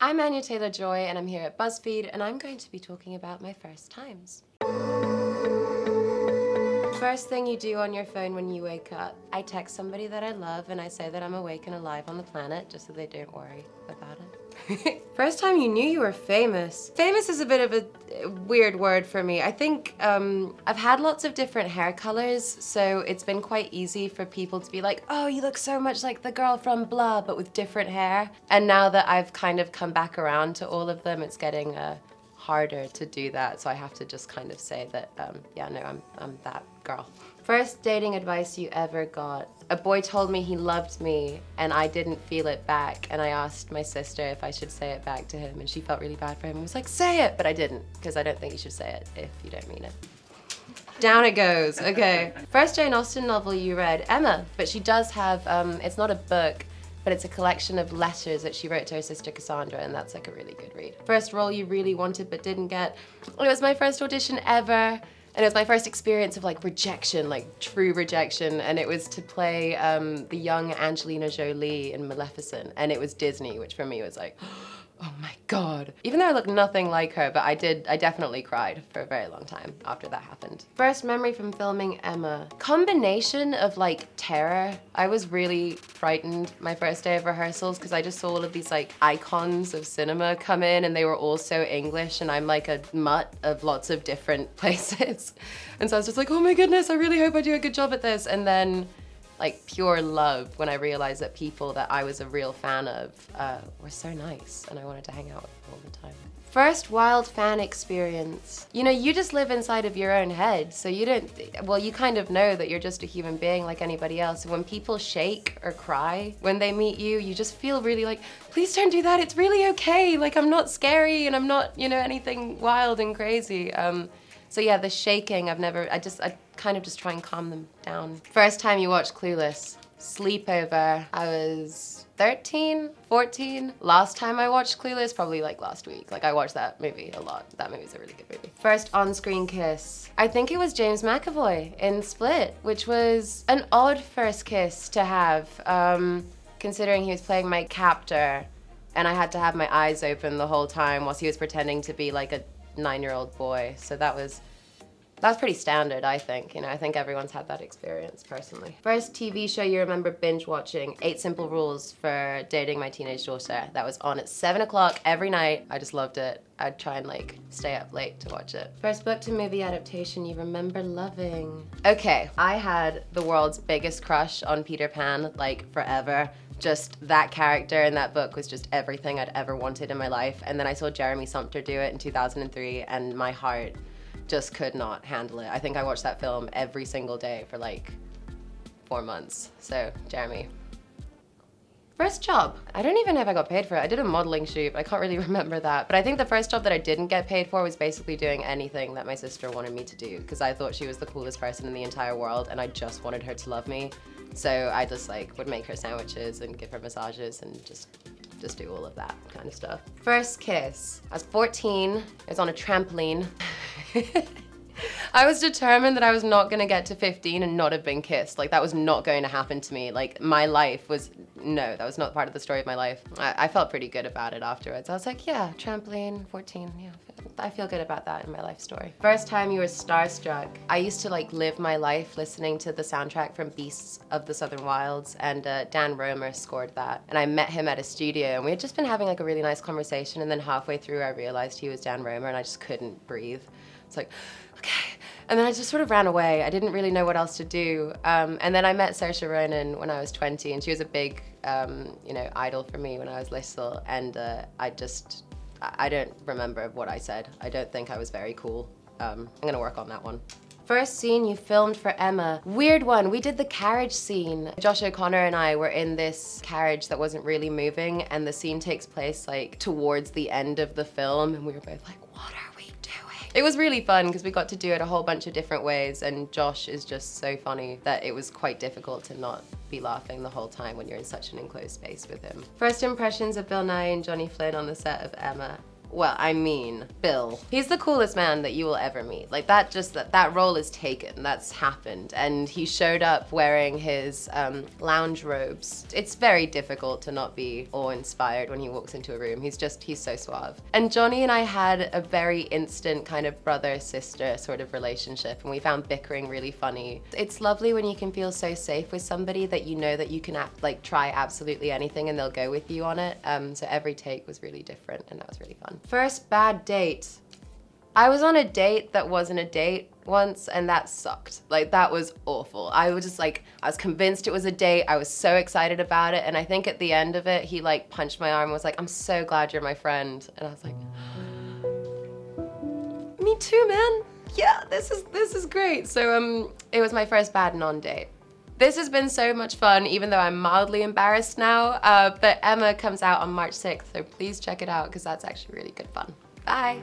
I'm Anya Taylor-Joy and I'm here at BuzzFeed and I'm going to be talking about my first times. First thing you do on your phone when you wake up, I text somebody that I love and I say that I'm awake and alive on the planet just so they don't worry about it. First time you knew you were famous. Famous is a bit of a weird word for me. I think I've had lots of different hair colors, so it's been quite easy for people to be like, oh, you look so much like the girl from blah, but with different hair. And now that I've kind of come back around to all of them, it's getting harder to do that, so I have to just kind of say that, yeah, no, I'm that girl. First dating advice you ever got. A boy told me he loved me and I didn't feel it back, and I asked my sister if I should say it back to him and she felt really bad for him and was like, say it, but I didn't, because I don't think you should say it if you don't mean it. Down it goes, okay. First Jane Austen novel you read, Emma, but she does have, it's not a book, but it's a collection of letters that she wrote to her sister Cassandra, and that's like a really good read. First role you really wanted but didn't get. It was my first audition ever, and it was my first experience of like rejection, like true rejection, and it was to play the young Angelina Jolie in Maleficent, and it was Disney, which for me was like, oh my God. Even though I look nothing like her, but I definitely cried for a very long time after that happened. First memory from filming Emma. Combination of like terror. I was really frightened my first day of rehearsals because I just saw all of these like icons of cinema come in and they were all so English and I'm like a mutt of lots of different places. And so I was just like, oh my goodness, I really hope I do a good job at this. And then like pure love when I realized that people that I was a real fan of were so nice and I wanted to hang out with them all the time. First wild fan experience. You know, you just live inside of your own head, so you don't, well, you kind of know that you're just a human being like anybody else. And when people shake or cry when they meet you, you just feel really like, please don't do that, it's really okay. Like, I'm not scary and I'm not, you know, anything wild and crazy. So yeah, the shaking, I kind of just try and calm them down. First time you watched Clueless, sleepover. I was 13, 14. Last time I watched Clueless, probably like last week. Like I watched that movie a lot. That movie's a really good movie. First on-screen kiss. I think it was James McAvoy in Split, which was an odd first kiss to have, considering he was playing my captor and I had to have my eyes open the whole time whilst he was pretending to be like a 9-year-old boy. So that's pretty standard, I think. You know, I think everyone's had that experience, personally. First TV show you remember binge watching, 8 Simple Rules for Dating My Teenage Daughter. That was on at 7 o'clock every night. I just loved it. I'd try and like stay up late to watch it. First book to movie adaptation you remember loving. Okay, I had the world's biggest crush on Peter Pan, like forever. Just that character in that book was just everything I'd ever wanted in my life. And then I saw Jeremy Sumpter do it in 2003 and my heart just could not handle it. I think I watched that film every single day for like 4 months. So, Jeremy. First job. I don't even know if I got paid for it. I did a modeling shoot, but I can't really remember that. But I think the first job that I didn't get paid for was basically doing anything that my sister wanted me to do because I thought she was the coolest person in the entire world and I just wanted her to love me. So I just like would make her sandwiches and give her massages and just do all of that kind of stuff. First kiss. I was 14. I was on a trampoline. I was determined that I was not gonna get to 15 and not have been kissed. Like that was not going to happen to me. Like my life was, no, that was not part of the story of my life. I felt pretty good about it afterwards. I was like, yeah, trampoline, 14, yeah. I feel good about that in my life story. First time you were starstruck. I used to like live my life listening to the soundtrack from Beasts of the Southern Wilds, and Dan Romer scored that. And I met him at a studio and we had just been having like a really nice conversation, and then halfway through I realized he was Dan Romer and I just couldn't breathe. It's like, okay. And then I just sort of ran away. I didn't really know what else to do. And then I met Saoirse Ronan when I was 20 and she was a big, you know, idol for me when I was little. And I don't remember what I said. I don't think I was very cool. I'm gonna work on that one. First scene you filmed for Emma. Weird one, we did the carriage scene. Josh O'Connor and I were in this carriage that wasn't really moving and the scene takes place like towards the end of the film and we were both like, what are we doing? It was really fun because we got to do it a whole bunch of different ways and Josh is just so funny that it was quite difficult to not be laughing the whole time when you're in such an enclosed space with him. First impressions of Bill Nye and Johnny Flynn on the set of Emma. well, I mean, Bill. He's the coolest man that you will ever meet. Like that role is taken, that's happened. And he showed up wearing his lounge robes. It's very difficult to not be awe-inspired when he walks into a room. He's so suave. And Johnny and I had a very instant kind of brother-sister sort of relationship, and we found bickering really funny. It's lovely when you can feel so safe with somebody that you know that you can like try absolutely anything and they'll go with you on it. So every take was really different, and that was really fun. First bad date. I was on a date that wasn't a date once, and that sucked. Like, that was awful. I was convinced it was a date. I was so excited about it, and I think at the end of it, he like punched my arm and was like, "I'm so glad you're my friend." And I was like, me too, man. Yeah, this is great. So it was my first bad non-date. This has been so much fun, even though I'm mildly embarrassed now, but Emma comes out on March 6th, so please check it out because that's actually really good fun. Bye.